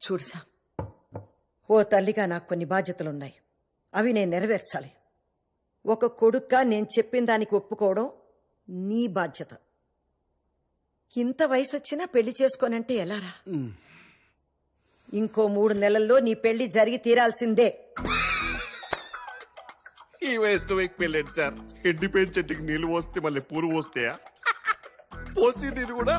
చూడుసా, ఓ తల్లిగా నాకు కొన్ని బాధ్యతలున్నాయి. అవి నేను నెరవేర్చాలి. ఒక కొడుక్గా నేను చెప్పిన దానికి ఒప్పుకోవడం నీ బాధ్యత. ఇంత వయసు వచ్చినా పెళ్లి చేసుకోనంటే ఎలారా? ఇంకో 3 నెలల్లో నీ పెళ్లి జరిగి తీరాల్సిందే. ఈ వయసులో మీకు పెళ్ళండి సార్. ఎండిపోయిన చెట్టుకి నీళ్లు పోస్తే మళ్ళీ పూలు పోస్తాయా? పోసి నీరు కూడా.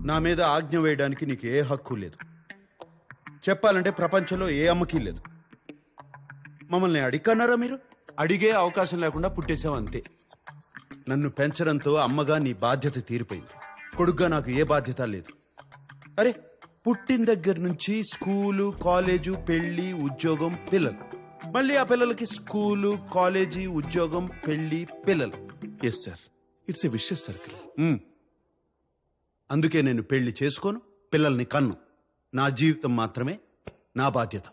నా మీద ఆజ్ఞ వేయడానికి నీకు ఏ హక్కు లేదు. చెప్పాలంటే ప్రపంచంలో ఏ అమ్మకీ లేదు. మమ్మల్ని అడిగన్నారా మీరు? అడిగే అవకాశం లేకుండా పుట్టేశావు అంతే. నన్ను పెంచడంతో అమ్మగా నీ బాధ్యత తీరిపోయింది. కొడుగ్గా నాకు ఏ బాధ్యత లేదు. అరే, పుట్టిన దగ్గర నుంచి స్కూలు, కాలేజు, పెళ్లి, ఉద్యోగం, పిల్లలు. మళ్ళీ ఆ పిల్లలకి స్కూలు, కాలేజీ, ఉద్యోగం, పెళ్లి, పిల్లలు. Yes sir, it's a vicious circle. అందుకే నేను పెళ్లి చేసుకోను, పిల్లల్ని కన్ను. నా జీవితం మాత్రమే నా బాధ్యత.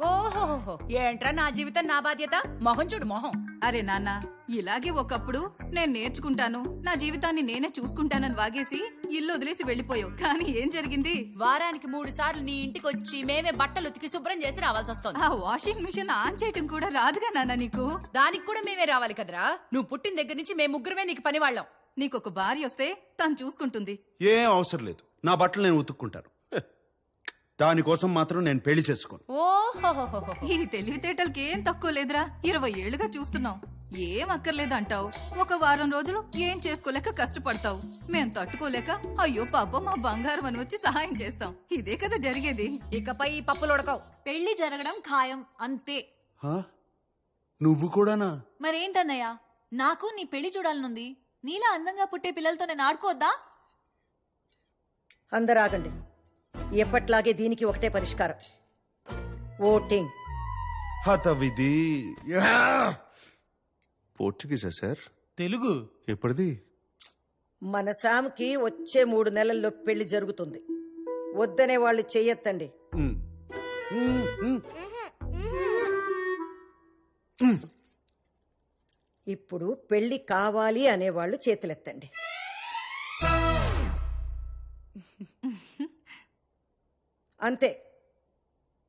ఓహోహో, ఏంట్రా నా జీవితం నా బాధ్యత? మొహం చూడు మొహం. అరే నాన్న, ఇలాగే ఒకప్పుడు నేను నేర్చుకుంటాను, నా జీవితాన్ని నేనే చూసుకుంటానని వాగేసి ఇల్లు వదిలేసి వెళ్లిపోయావు. కానీ ఏం జరిగింది? వారానికి 3 సార్లు నీ ఇంటికి వచ్చి మేమే బట్టలు ఉతికి శుభ్రం చేసి రావాల్సి వస్తుంది. ఆ వాషింగ్ మిషన్ ఆన్ చేయటం కూడా రాదుగా నాన్న నీకు? దానికి కూడా మేమే రావాలి కదరా. నువ్వు పుట్టిన దగ్గర నుంచి మేము ముగ్గురమే నీకు పని వాళ్ళం. నీకొక భార్య వస్తే తను చూసుకుంటుంది. ఏం అవసరం లేదు, నా బట్టలు నేను ఉతుక్కుంటాను. దానికోసం మాత్రం నేను పెళ్లి చేసుకోను. ఓహోహో, ఈ తెలివితేటలకి ఏం తక్కువ లేదురా. 20 ఏళ్లుగా చూస్తున్నావు. ఏం అక్కర్లేదంటావు, ఒక వారం రోజులు ఏం చేసుకోలేక కష్టపడతావు. మేం తట్టుకోలేక అయ్యో పాపం మా బంగారం అని వచ్చి సహాయం చేస్తాం. ఇదే కదా జరిగేది. ఇకపై ఈ పప్పులు ఉడకవు. పెళ్లి జరగడం ఖాయం అంతే. హా? నువ్వు కూడానా? మరేంటన్నయ్యా, నాకు నీ పెళ్లి చూడాలనుంది. నీలా అందంగా పుట్టే పిల్లలతో నేను ఆడుకోవద్దా? అందరూ ఆగండి. ఎప్పట్లాగే దీనికి ఒకటే పరిష్కారం, ఓటింగ్. హతవిధి. పోర్చుగీసా సార్? తెలుగు ఎప్పటిది? మన శామ్కి వచ్చే 3 నెలల్లో పెళ్లి జరుగుతుంది. వద్దనే వాళ్ళు చెయ్యొద్దండి. ఇప్పుడు పెళ్లి కావాలి అనేవాళ్ళు చేతులెత్తండి. అంతే,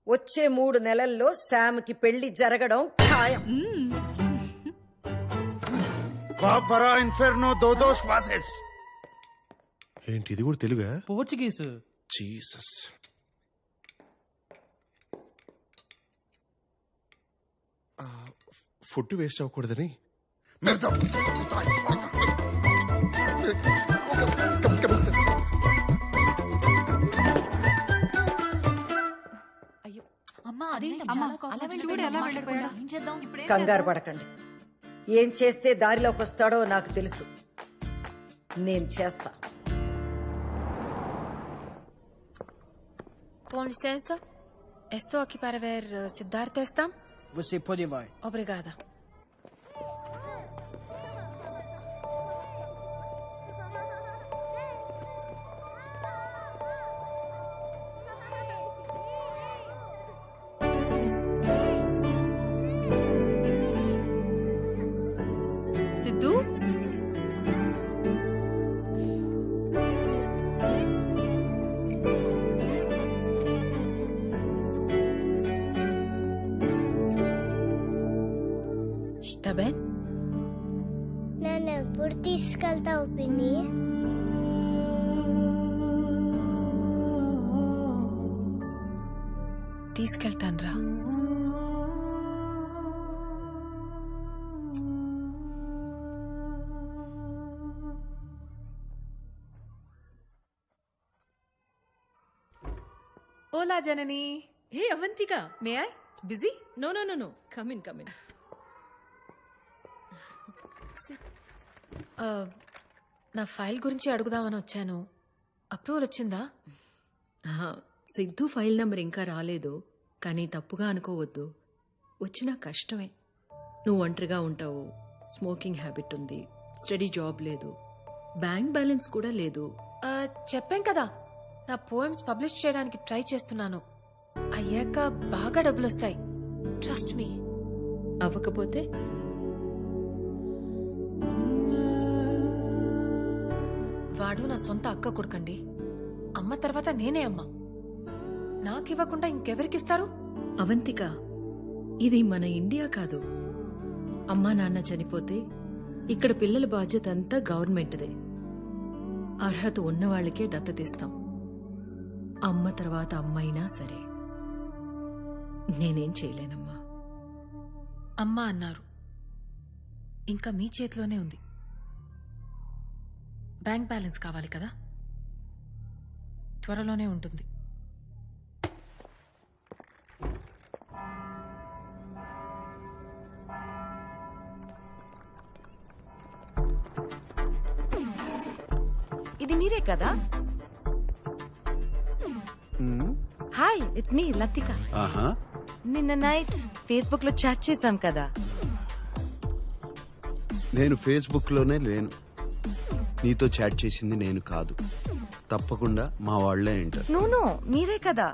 వచ్చే 3 నెలల్లో శామ్కి పెళ్లి జరగడం ఖాయం. ఏంటి ఇది కూడా తెలుగా? పోర్చుగీస్. జీసస్. ఫుడ్ వేస్ట్ అవ్వకూడదని అమ్మా, అదేంటి చూడు ఎలా వెళ్ళిపోయాడు. ఏం చేద్దాం? కంగారు పడకండి. ఏం చేస్తే దారిలోకి వస్తాడో నాకు తెలుసు. నేను చేస్తా. Com licença, estou aqui para ver Siddhartha Estam. Você pode vai. Obrigada. Siddhu, Está bem? నన్ను ఎప్పుడు తీసుకెళ్తావు పిన్ని? తీసుకెళ్తానురా. ఓలా Janani. Hey Avantika, may I? Busy? No no no no, come in come in. నా ఫైల్ గురించి అడుగుదామని వచ్చాను. అప్రూవల్ వచ్చిందా? సిద్ధు ఫైల్ నంబర్ ఇంకా రాలేదు, కానీ తప్పుగా అనుకోవద్దు. వచ్చినా కష్టమే. నువ్వు ఒంటరిగా ఉంటావు, స్మోకింగ్ హ్యాబిట్ ఉంది, స్టడీ జాబ్ లేదు, బ్యాంక్ బ్యాలెన్స్ కూడా లేదు. చెప్పాం కదా, నా పోయమ్స్ పబ్లిష్ చేయడానికి ట్రై చేస్తున్నాను. అయ్యాక బాగా డబ్బులు వస్తాయి. Trust me. అవ్వకపోతే వాడు నా సొంత అక్క కొడుకండి. అమ్మ తర్వాత నేనే అమ్మ. నాకివ్వకుండా ఇంకెవరికిస్తారు? అవంతిక, ఇది మన ఇండియా కాదు. అమ్మా నాన్న చనిపోతే ఇక్కడ పిల్లల బాధ్యత అంతా గవర్నమెంట్దే. అర్హత ఉన్నవాళ్లకే దత్తతిస్తాం. అమ్మ తర్వాత అమ్మైనా సరే. నేనేం చేయలేనమ్మా. అమ్మ అన్నారు, ఇంకా మీ చేతిలోనే ఉంది. బ్యాంక్ బ్యాలెన్స్ కావాలి కదా, త్వరలోనే ఉంటుంది. ఇది మీరే కదా? Hi, it's me Latika. ఆహా, నిన్న నైట్ ఫేస్బుక్ లో చాట్ చేశాం కదా. నేను ఫేస్బుక్ లోనే లేను. నీతో చాట్ చేసింది నేను కాదు. తప్పకుండా మా వాళ్లే అంటారు. నో, మీరే కదా.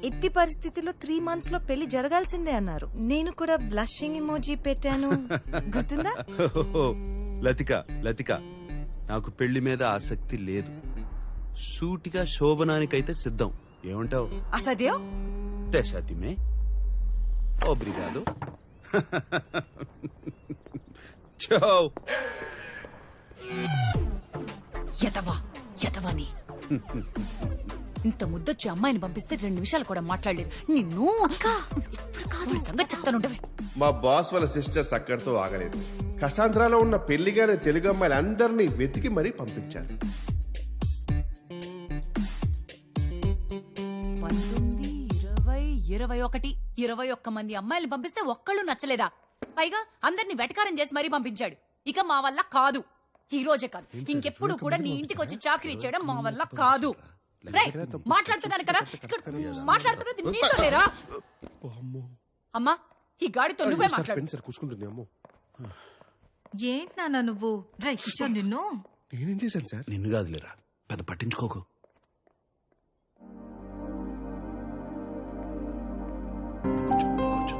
ఎట్టి పరిస్థితిలో 3 months లో పెళ్లి జరగాల్సిందే అన్నారు. నేను కూడా బ్లషింగ్ ఇమోజీ పెట్టాను, గుర్తుందా? లతిక, నాకు పెళ్లి మీద ఆసక్తి లేదు. సూటిగా శోభనానికైతే సిద్ధం. ఏమంటావు? అసదేవ్ తెసాతిమే ఓబ్రిగాదో. చౌ. యతవాని ఇంత ముద్దొచ్చి అమ్మాయిని పంపిస్తే 2 నిమిషాలు కూడా మాట్లాడలేదు. నిన్ను సంగతి చెప్తానుంటవే. మా బాస్ వాళ్ళ సిస్టర్స్ అక్కడితో ఆగలేదు. కసాంధ్రాలో ఉన్న పెళ్లిగానే తెలుగు అమ్మాయిలు అందరినీ వెతికి మరీ పంపించారు. 19, 20, 21 మంది అమ్మాయిలు పంపిస్తే ఒక్కళ్ళు నచ్చలేదా? పైగా అందరిని వెటకారం చేసి మరీ పంపించాడు. ఇక మా వల్ల కాదు. ఈ రోజే కాదు, ఇంకెప్పుడు కూడా నీ ఇంటికి వచ్చి చాకరీ చేయడం మా వల్ల కాదు. మాట్లాడుతున్నాను కదా, మాట్లాడుతున్నది నీతో లేరా? అమ్మా, ఈ గాడితో నువ్వే మాట్లాడు. కూర్చుంటుంది. అమ్మో, ఏంటి నాన్న నువ్వు? రే కిషోర్, నిన్ను నేనేం చేశాను సార్? నిన్ను కాదులేరా, పెద్ద పట్టించుకోకు. కూర్చో.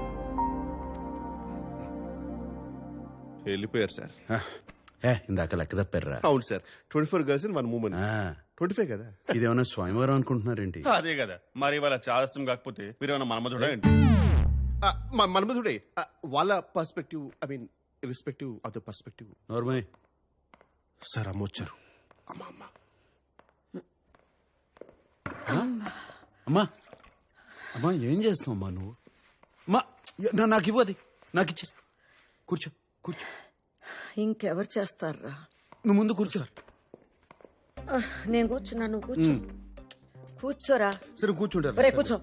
వెళ్ళిపోయారు సార్. ఇందాక లెక్క తప్పారా? అవును సార్. 24 girls in 1 woman. 25 కదా? ఇదేమన్నా స్వయంవరం అనుకుంటున్నారేంటి? అదే కదా. మరి వాళ్ళ చాదస్యం కాకపోతే మీరేమన్నా మన్మధుడా ఏంటి? మన్మధుడే. వాళ్ళ perspective, I mean irrespective of the perspective. నోర్మయ్ సార్, అమ్మ వచ్చారు. అమ్మా, ఏం చేస్తావమ్మా నువ్వు? అమ్మా, నాకు ఇవ్వది, నాకు ఇచ్చే. కూర్చో. ఇంకెవరు చేస్తారా? నువ్వు ముందు కూర్చో. నేను కూర్చున్నా, నువ్వు కూర్చోరా. సరే కూర్చుంటారు. కూర్చో.